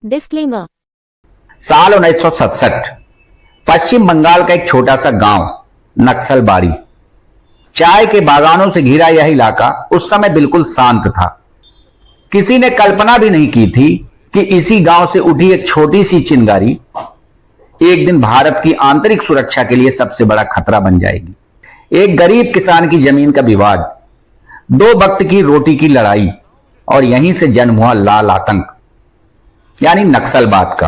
Disclaimer. साल 1967 पश्चिम बंगाल का एक छोटा सा गांव नक्सलबाड़ी। चाय के बागानों से घिरा यह इलाका उस समय बिल्कुल शांत था। किसी ने कल्पना भी नहीं की थी कि इसी गांव से उठी एक छोटी सी चिंगारी एक दिन भारत की आंतरिक सुरक्षा के लिए सबसे बड़ा खतरा बन जाएगी। एक गरीब किसान की जमीन का विवाद, दो वक्त की रोटी की लड़ाई और यहीं से जन्म हुआ लाल आतंक यानी नक्सलवाद का।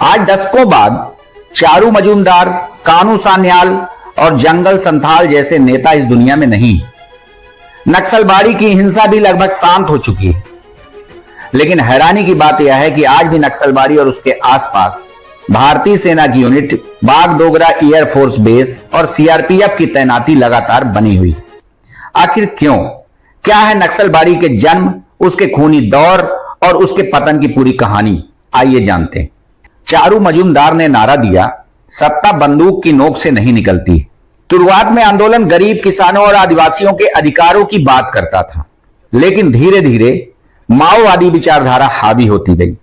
आज दशकों बाद चारू मजूमदार, कानू सान्याल और जंगल संथाल जैसे नेता इस दुनिया में नहीं। नक्सलबाड़ी की हिंसा भी लगभग शांत हो चुकी है। लेकिन हैरानी की बात यह है कि आज भी नक्सलबाड़ी और उसके आसपास भारतीय सेना की यूनिट, बागडोगरा एयरफोर्स बेस और सीआरपीएफ की तैनाती लगातार बनी हुई। आखिर क्यों? क्या है नक्सलबाड़ी के जन्म, उसके खूनी दौर और उसके पतन की पूरी कहानी? आइए जानते हैं। चारू मजूमदार ने नारा दिया, सत्ता बंदूक की नोक से नहीं निकलती। शुरुआत में आंदोलन गरीब किसानों और आदिवासियों के अधिकारों की बात करता था, लेकिन धीरे धीरे माओवादी विचारधारा हावी होती गई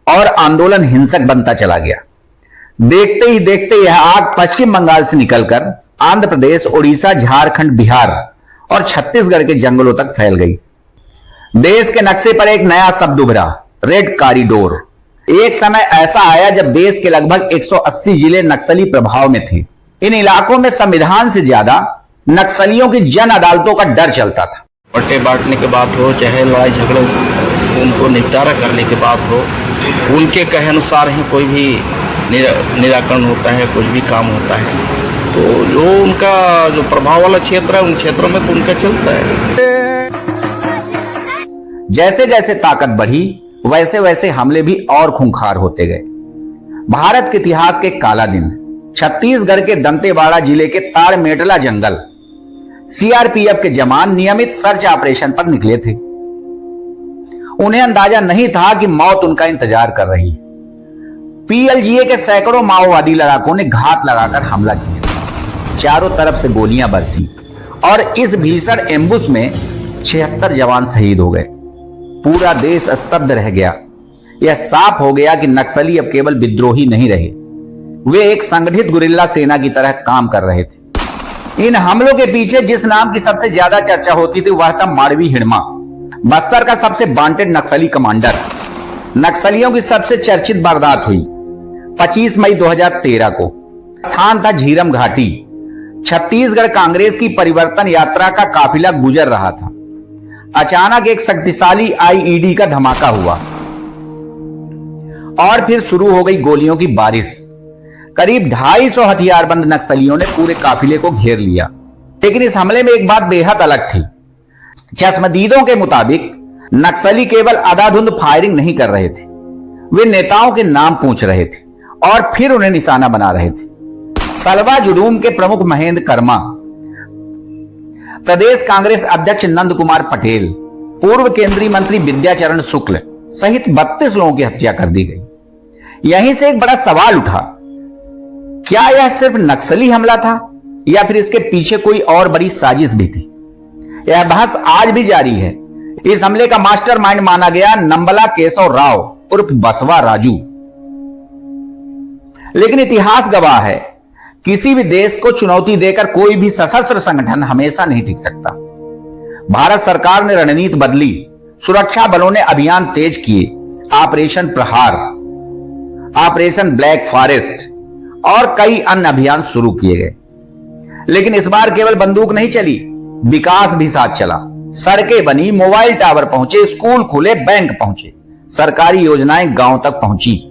और आंदोलन हिंसक बनता चला गया। देखते ही देखते यह आग पश्चिम बंगाल से निकलकर आंध्र प्रदेश, उड़ीसा, झारखंड, बिहार और छत्तीसगढ़ के जंगलों तक फैल गई। देश के नक्शे पर एक नया शब्द उभरा, रेड कॉरिडोर। एक समय ऐसा आया जब देश के लगभग 180 जिले नक्सली प्रभाव में थे। इन इलाकों में संविधान से ज्यादा नक्सलियों की जन अदालतों का डर चलता था। पट्टे बांटने के बात हो, चाहे लड़ाई झगड़े उनको निपटारा करने की बात हो, उनके कहे अनुसार ही कोई भी निराकरण होता है, कुछ भी काम होता है। तो जो उनका जो प्रभाव वाला क्षेत्र है, उन क्षेत्रों में तो उनका चलता है। जैसे जैसे ताकत बढ़ी वैसे वैसे हमले भी और खूंखार होते गए। भारत के इतिहास के काला दिन, छत्तीसगढ़ के दंतेवाड़ा जिले के ताड़मेटला जंगल। सीआरपीएफ के जवान नियमित सर्च ऑपरेशन पर निकले थे। उन्हें अंदाजा नहीं था कि मौत उनका इंतजार कर रही है। पीएलजीए के सैकड़ों माओवादी लड़ाकों ने घात लगाकर हमला किया। चारों तरफ से गोलियां बरसी और इस भीषण एम्बुश में 76 जवान शहीद हो गए। पूरा देश स्तब्ध रह गया। यह साफ हो गया कि नक्सली अब केवल विद्रोही नहीं रहे, वे एक संगठित गुरिल्ला सेना की तरह काम कर रहे थे। इन हमलों के पीछे जिस नाम की सबसे ज्यादा चर्चा होती थी वह था माड़वी हिड़मा, बस्तर का सबसे वांटेड नक्सली कमांडर। नक्सलियों की सबसे चर्चित वारदात हुई 25 मई 2013 को। स्थान था झीरम घाटी। छत्तीसगढ़ कांग्रेस की परिवर्तन यात्रा का काफिला गुजर रहा था। अचानक एक शक्तिशाली आईईडी का धमाका हुआ और फिर शुरू हो गई गोलियों की बारिश। करीब 250 हथियारबंद नक्सलियों ने पूरे काफिले को घेर लिया। लेकिन इस हमले में एक बात बेहद अलग थी। चश्मदीदों के मुताबिक नक्सली केवल अंधाधुंध फायरिंग नहीं कर रहे थे, वे नेताओं के नाम पूछ रहे थे और फिर उन्हें निशाना बना रहे थे। सलवा जुडूम के प्रमुख महेंद्र कर्मा, प्रदेश कांग्रेस अध्यक्ष नंद कुमार पटेल, पूर्व केंद्रीय मंत्री विद्याचरण शुक्ल सहित 32 लोगों की हत्या कर दी गई। यहीं से एक बड़ा सवाल उठा, क्या यह सिर्फ नक्सली हमला था या फिर इसके पीछे कोई और बड़ी साजिश भी थी? यह बहस आज भी जारी है। इस हमले का मास्टरमाइंड माना गया नंबला केशव राव उर्फ बसवा राजू। लेकिन इतिहास गवाह है, किसी भी देश को चुनौती देकर कोई भी सशस्त्र संगठन हमेशा नहीं टिक सकता। भारत सरकार ने रणनीति बदली, सुरक्षा बलों ने अभियान तेज किए, ऑपरेशन प्रहार, ऑपरेशन ब्लैक फॉरेस्ट और कई अन्य अभियान शुरू किए गए। लेकिन इस बार केवल बंदूक नहीं चली, विकास भी साथ चला। सड़कें बनी, मोबाइल टावर पहुंचे, स्कूल खुले, बैंक पहुंचे, सरकारी योजनाएं गांव तक पहुंची।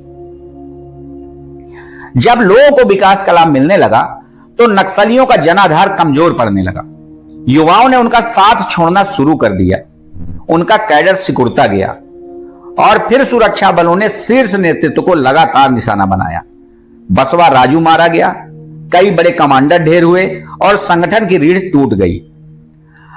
जब लोगों को विकास का लाभ मिलने लगा तो नक्सलियों का जनाधार कमजोर पड़ने लगा। युवाओं ने उनका साथ छोड़ना शुरू कर दिया, उनका कैडर सिकुड़ता गया और फिर सुरक्षा बलों ने शीर्ष नेतृत्व को लगातार निशाना बनाया। बसवा राजू मारा गया, कई बड़े कमांडर ढेर हुए और संगठन की रीढ़ टूट गई।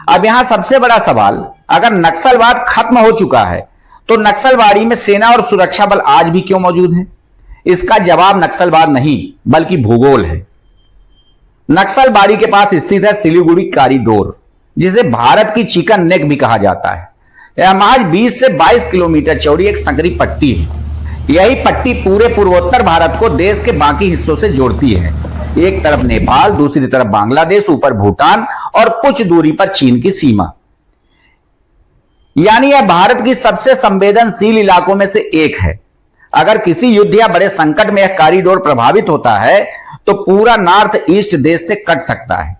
अब यहां सबसे बड़ा सवाल, अगर नक्सलवाद खत्म हो चुका है तो नक्सलबाड़ी में सेना और सुरक्षा बल आज भी क्यों मौजूद है? इसका जवाब नक्सलवाद नहीं बल्कि भूगोल है। नक्सलबाड़ी के पास स्थित है सिलीगुड़ी कॉरिडोर, जिसे भारत की चिकन नेक भी कहा जाता है। यह महज 20 से 22 किलोमीटर चौड़ी एक संकरी पट्टी है। यही पट्टी पूरे पूर्वोत्तर भारत को देश के बाकी हिस्सों से जोड़ती है। एक तरफ नेपाल, दूसरी तरफ बांग्लादेश, ऊपर भूटान और कुछ दूरी पर चीन की सीमा। यानी यह भारत की सबसे संवेदनशील इलाकों में से एक है। अगर किसी युद्ध या बड़े संकट में यह कॉरिडोर प्रभावित होता है तो पूरा नॉर्थ ईस्ट देश से कट सकता है।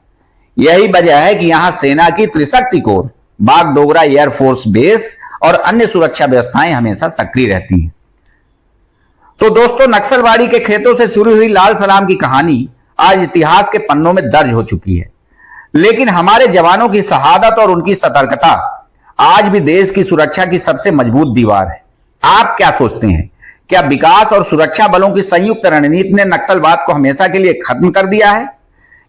यही वजह है कि यहां सेना की त्रिशक्ति कोर, बागडोगरा एयरफोर्स बेस और अन्य सुरक्षा व्यवस्थाएं हमेशा सक्रिय रहती हैं। तो दोस्तों, नक्सलबाड़ी के खेतों से शुरू हुई लाल सलाम की कहानी आज इतिहास के पन्नों में दर्ज हो चुकी है। लेकिन हमारे जवानों की शहादत और उनकी सतर्कता आज भी देश की सुरक्षा की सबसे मजबूत दीवार है। आप क्या सोचते हैं? क्या विकास और सुरक्षा बलों की संयुक्त रणनीति ने नक्सलवाद को हमेशा के लिए खत्म कर दिया है,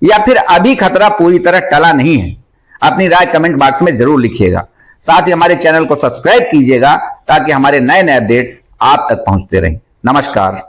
या फिर अभी खतरा पूरी तरह टला नहीं है? अपनी राय कमेंट बॉक्स में जरूर लिखिएगा। साथ ही हमारे चैनल को सब्सक्राइब कीजिएगा ताकि हमारे नए नए अपडेट्स आप तक पहुंचते रहें। नमस्कार।